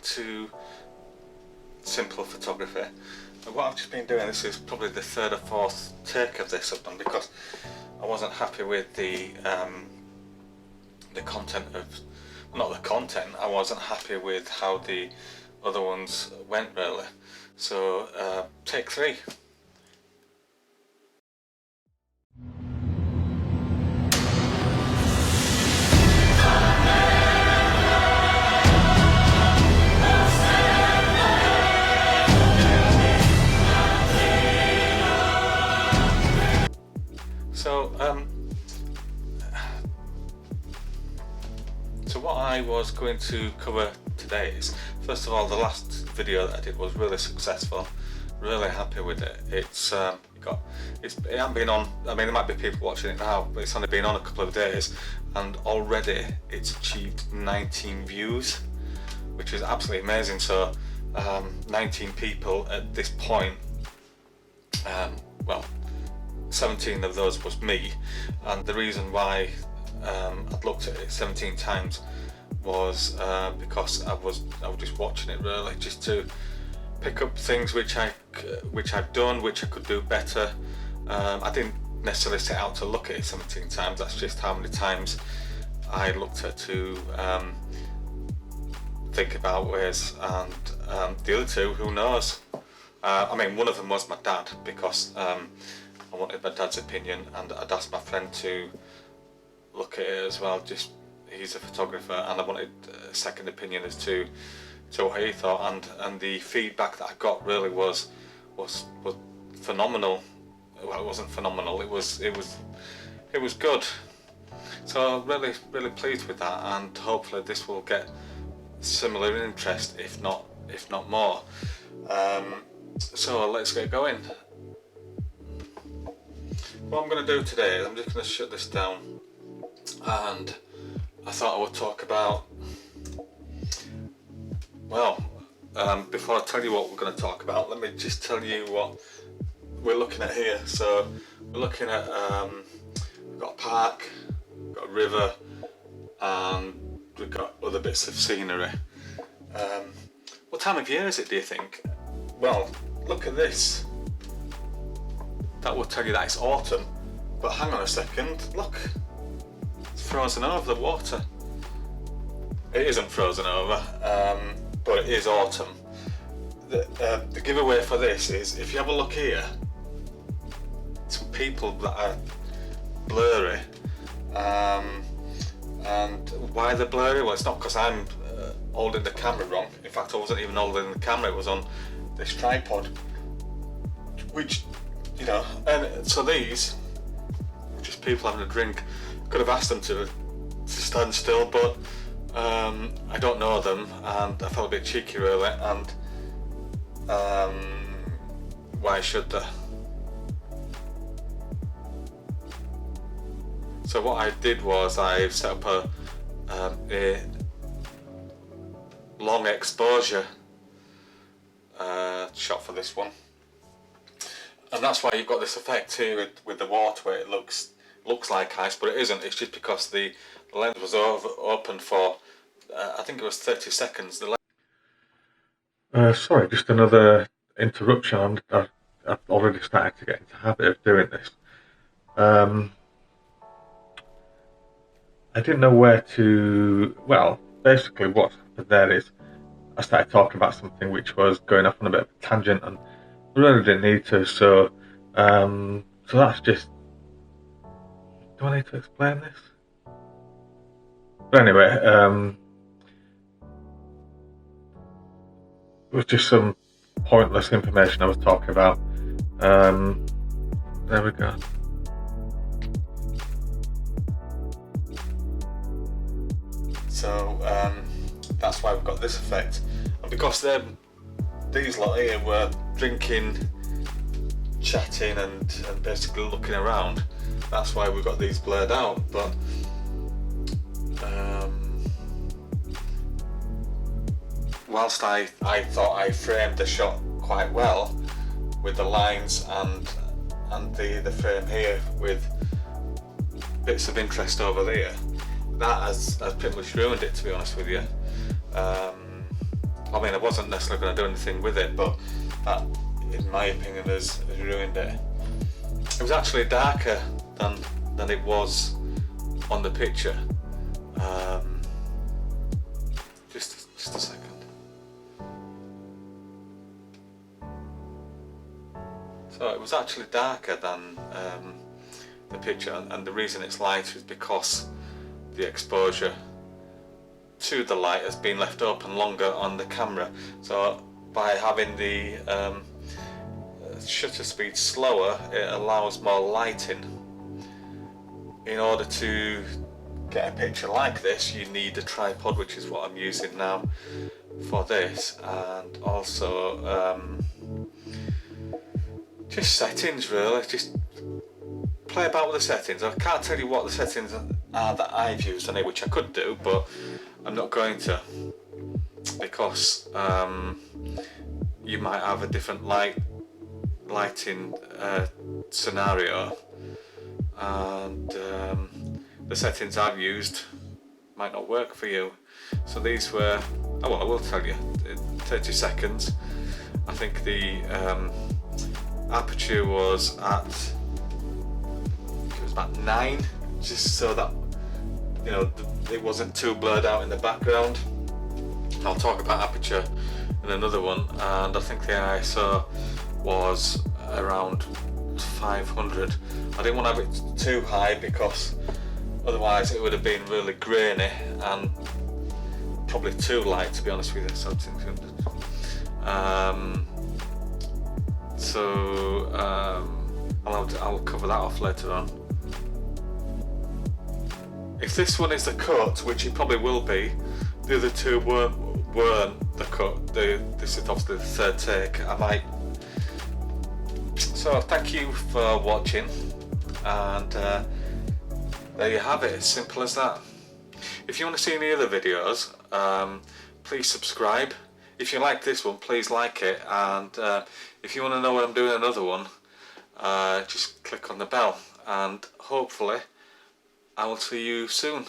to simple photography. And what I've just been doing, this is probably the third or fourth take of this I've done, because I wasn't happy with the content of, not the content, I wasn't happy with how the other ones went really. So take 3. So what I was going to cover today is, first of all, the last video that I did was really successful. Really happy with it. It hasn't been on. I mean, there might be people watching it now, but it's only been on a couple of days, and already it's achieved 19 views, which is absolutely amazing. So 19 people at this point. Well, 17 of those was me, and the reason why I'd looked at it 17 times was because I was just watching it really, just to pick up things which I've done, which I could do better. I didn't necessarily set out to look at it 17 times. That's just how many times I looked at to think about ways, and the other 2, who knows? I mean, one of them was my dad, because I wanted my dad's opinion, and I'd asked my friend to look at it as well. Just, he's a photographer, and I wanted a second opinion as to what he thought, and the feedback that I got really was phenomenal. Well, it wasn't phenomenal. It was good. So I'm really pleased with that, and hopefully this will get similar interest, if not more. So let's get going. What I'm going to do today is I'm just going to shut this down, and I thought I would talk about, well, before I tell you what we're going to talk about, let me just tell you what we're looking at here. So we're looking at, we've got a park, we've got a river, and we've got other bits of scenery. What time of year is it, do you think? Well, look at this. That will tell you that it's autumn, but hang on a second, look, it's frozen over, the water. It isn't frozen over, but it is autumn. The giveaway for this is, if you have a look here, some people that are blurry, and why they're blurry? Well, it's not because I'm holding the camera wrong. In fact, I wasn't even holding the camera, it was on this tripod, which, you know, and so these, just people having a drink. Could have asked them to stand still, but I don't know them, and I felt a bit cheeky really, and why should they? So what I did was I set up a long exposure shot for this one, and that's why you've got this effect here with the water, where it looks like ice, but it isn't. It's just because the lens was open for I think it was 30 seconds. Sorry, just another interruption. I've already started to get into the habit of doing this. I didn't know where to. Well, basically what happened there is I started talking about something which was going off on a bit of a tangent, and I really didn't need to. So that's just. Do I need to explain this? But anyway, it was just some pointless information I was talking about. There we go. So that's why we've got this effect, and because these lot here were drinking, chatting, and basically looking around, that's why we've got these blurred out. But whilst I thought I framed the shot quite well with the lines and the frame here with bits of interest over there, that has pretty much ruined it, to be honest with you. I mean, I wasn't necessarily going to do anything with it, but that, in my opinion, has ruined it. It was actually darker than it was on the picture. Just a second. So it was actually darker than the picture, and the reason it's lighter is because the exposure to the light has been left open longer on the camera. So by having the shutter speed slower, it allows more lighting. In order to get a picture like this, you need a tripod, which is what I'm using now for this, and also just settings really. Just play about with the settings. I can't tell you what the settings are that I've used on it, which I could do, but I'm not going to, because you might have a different lighting scenario, and the settings I've used might not work for you. So these were, oh well, I will tell you, 30 seconds. I think the aperture was at, it was about 9, just so that, you know, it wasn't too blurred out in the background. I'll talk about aperture in another one, and I think the ISO was around 500. I didn't want to have it too high because otherwise it would have been really grainy and probably too light, to be honest with you. So I'll cover that off later on. If this one is the cut, which it probably will be, the other two weren't the cut. This is obviously the third take. I might. So thank you for watching, and there you have it. As simple as that. If you want to see any other videos, please subscribe. If you like this one, please like it, and if you want to know when I'm doing another one, just click on the bell, and hopefully I will see you soon.